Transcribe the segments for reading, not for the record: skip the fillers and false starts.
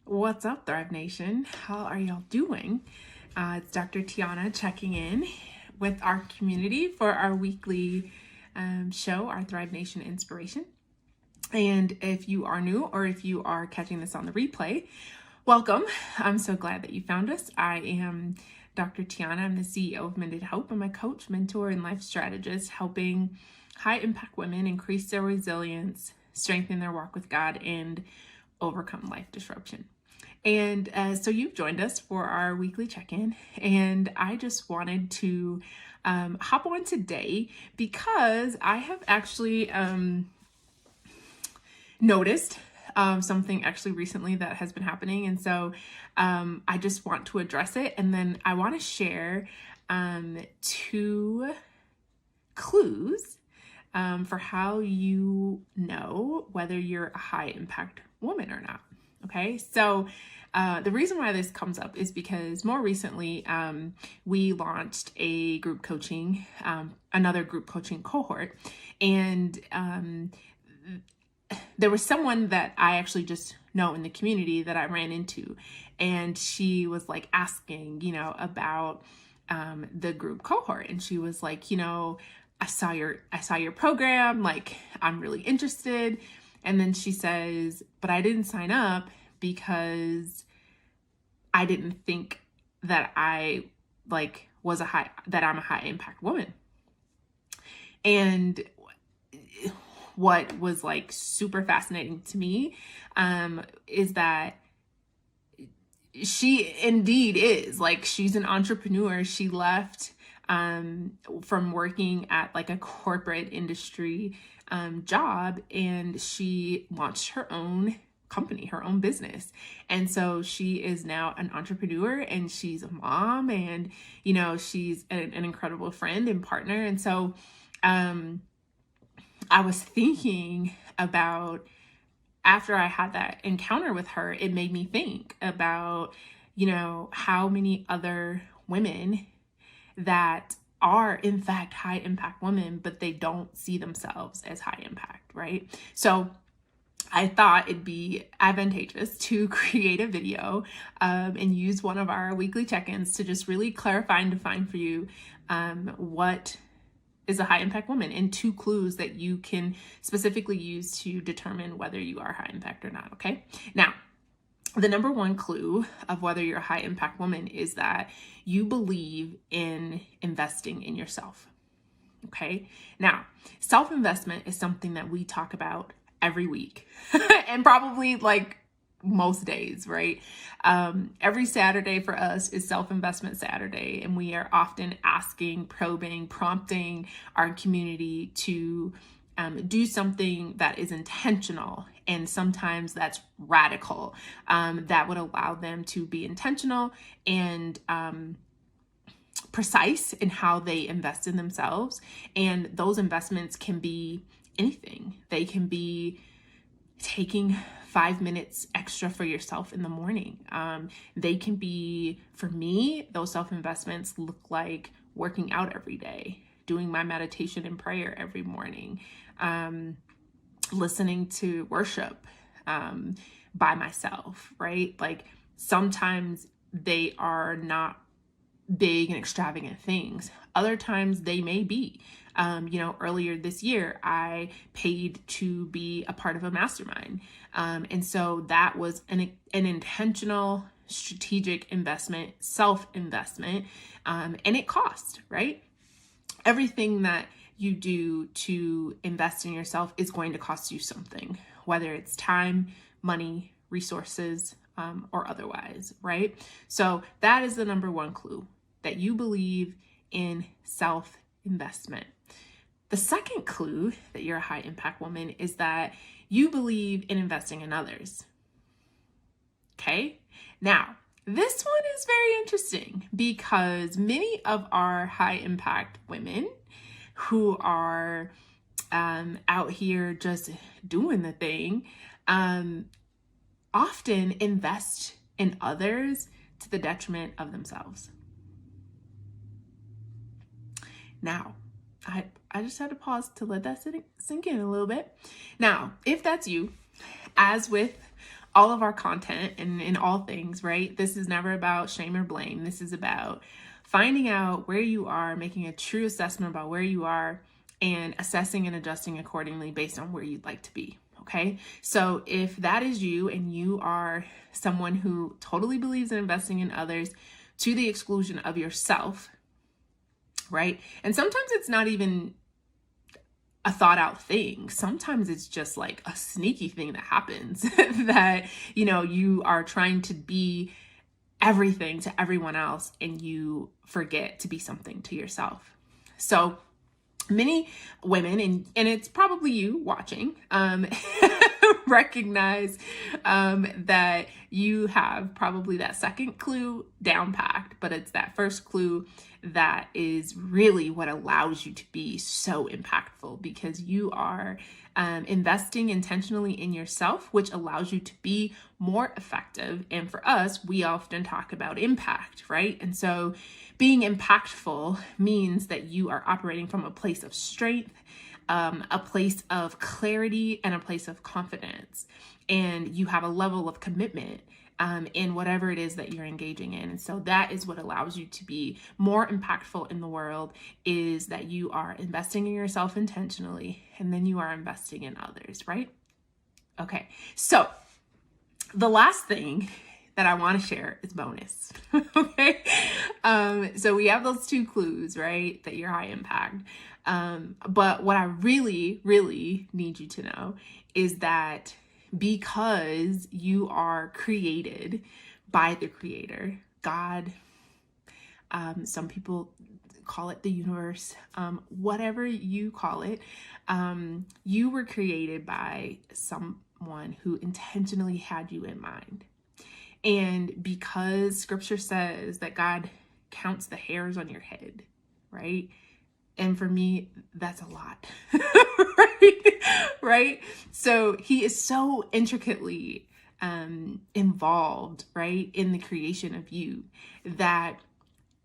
What's up, Thrive Nation? How are y'all doing? It's Dr. Tiana checking in with our community for our weekly show, our Thrive Nation Inspiration. And if you are new or if you are catching this on the replay, welcome. I'm so glad that you found us. I am Dr. Tiana. I'm the CEO of Mended Hope. I'm a coach, mentor, and life strategist helping high impact women increase their resilience, strengthen their walk with God, and overcome life disruption. And so you've joined us for our weekly check-in, and I just wanted to hop on today because I have actually noticed something actually recently that has been happening, and so I just want to address it, and then I want to share 2 clues for how you know whether you're a high impact woman or not. Okay, so the reason why this comes up is because more recently we launched a group coaching, another group coaching cohort, and there was someone that I actually just know in the community that I ran into, and she was like asking, about the group cohort, and she was like, I saw your program, like I'm really interested. And then she says, but I didn't sign up because I didn't think that I'm a high impact woman. And what was like super fascinating to me is that she indeed is like, she's an entrepreneur. She left from working at like a corporate industry job, and she launched her own company, her own business. And so she is now an entrepreneur, and she's a mom, and she's an incredible friend and partner. And so I was thinking about, after I had that encounter with her, it made me think about how many other women that are in fact high impact women, but they don't see themselves as high impact, right? So I thought it'd be advantageous to create a video and use one of our weekly check-ins to just really clarify and define for you what is a high impact woman, and 2 clues that you can specifically use to determine whether you are high impact or not. Okay. Now, the number 1 clue of whether you're a high impact woman is that you believe in investing in yourself. Okay. Now, self-investment is something that we talk about every week and probably like most days, right? Every Saturday for us is self-investment Saturday, and we are often asking, probing, prompting our community to do something that is intentional, and sometimes that's radical, that would allow them to be intentional and precise in how they invest in themselves. And those investments can be anything. They can be taking 5 minutes extra for yourself in the morning. They can be, for me, those self-investments look like working out every day, doing my meditation and prayer every morning, listening to worship by myself, right? Like, sometimes they are not big and extravagant things. Other times they may be. Earlier this year, I paid to be a part of a mastermind. And so that was an intentional, strategic investment, self-investment, and it cost, right? Everything that you do to invest in yourself is going to cost you something, whether it's time, money, resources, or otherwise, right? So that is the number 1 clue, that you believe in self-investment. The second clue that you're a high impact woman is that you believe in investing in others. Okay? Now, this one is very interesting because many of our high impact women who are out here just doing the thing often invest in others to the detriment of themselves. Now, I just had to pause to let that sink in a little bit. Now, if that's you, as with all of our content and in all things, right? This is never about shame or blame. This is about finding out where you are, making a true assessment about where you are, and assessing and adjusting accordingly based on where you'd like to be. Okay. So if that is you and you are someone who totally believes in investing in others to the exclusion of yourself, right? And sometimes it's not even a thought out thing. Sometimes it's just like a sneaky thing that happens that, you are trying to be everything to everyone else and you forget to be something to yourself. So many women, and it's probably you watching, recognize that you have probably that second clue down packed, but it's that first clue that is really what allows you to be so impactful, because you are investing intentionally in yourself, which allows you to be more effective. And for us, we often talk about impact, right? And so being impactful means that you are operating from a place of strength, a place of clarity, and a place of confidence. And you have a level of commitment in whatever it is that you're engaging in. And so that is what allows you to be more impactful in the world, is that you are investing in yourself intentionally, and then you are investing in others, right? Okay, so the last thing that I want to share is bonus. Okay. So we have those two clues, right? That you're high impact. But what I really, really need you to know is that because you are created by the Creator, God, some people call it the universe, whatever you call it, you were created by someone who intentionally had you in mind. And because scripture says that God counts the hairs on your head, right? And for me, that's a lot, right? So he is so intricately involved, right, in the creation of you, that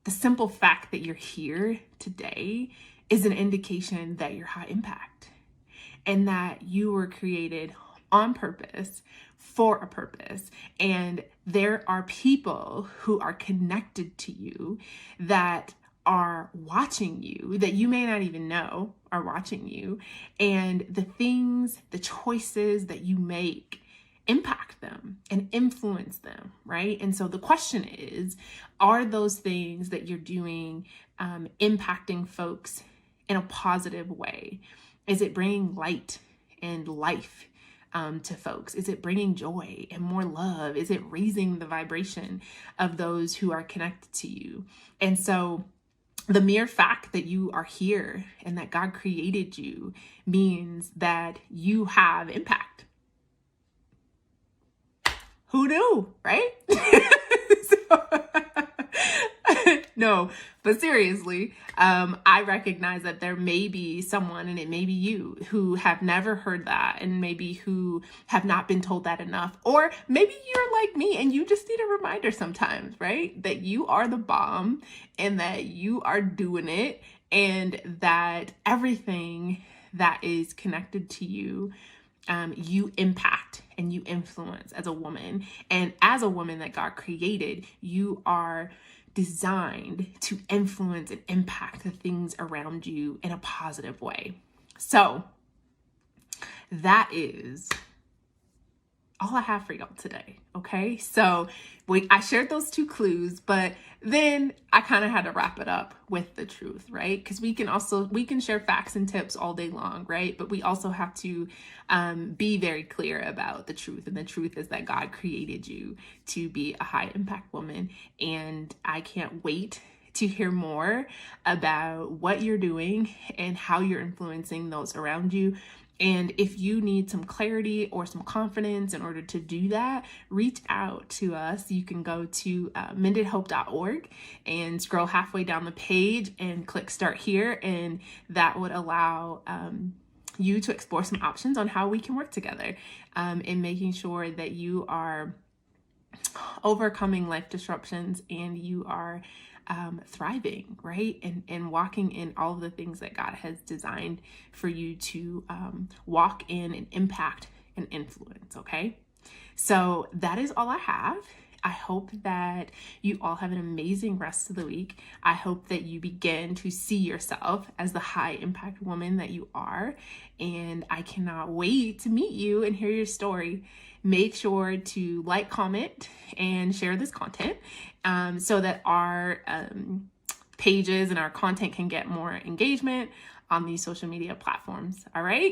the simple fact that you're here today is an indication that you're high impact, and that you were created on purpose for a purpose. And there are people who are connected to you that are watching you, that you may not even know are watching you. And the things, the choices that you make impact them and influence them, right? And so the question is, are those things that you're doing impacting folks in a positive way? Is it bringing light and life to folks? Is it bringing joy and more love? Is it raising the vibration of those who are connected to you? And so the mere fact that you are here and that God created you means that you have impact. Who knew, right? No, but seriously, I recognize that there may be someone, and it may be you, who have never heard that, and maybe who have not been told that enough. Or maybe you're like me and you just need a reminder sometimes, right? That you are the bomb, and that you are doing it, and that everything that is connected to you, you impact and you influence as a woman. And as a woman that God created, you are designed to influence and impact the things around you in a positive way. So that is all I have for y'all today. Okay. So I shared those two clues, but then I kind of had to wrap it up with the truth, right? Because we can share facts and tips all day long, right? But we also have to be very clear about the truth. And the truth is that God created you to be a high impact woman. And I can't wait to hear more about what you're doing and how you're influencing those around you. And if you need some clarity or some confidence in order to do that, reach out to us. You can go to mendedhope.org and scroll halfway down the page and click start here. And that would allow you to explore some options on how we can work together in making sure that you are overcoming life disruptions and you are thriving, right? And walking in all of the things that God has designed for you to walk in and impact and influence, okay? So that is all I have. I hope that you all have an amazing rest of the week. I hope that you begin to see yourself as the high impact woman that you are. And I cannot wait to meet you and hear your story. Make sure to like, comment, and share this content so that our pages and our content can get more engagement on these social media platforms. All right.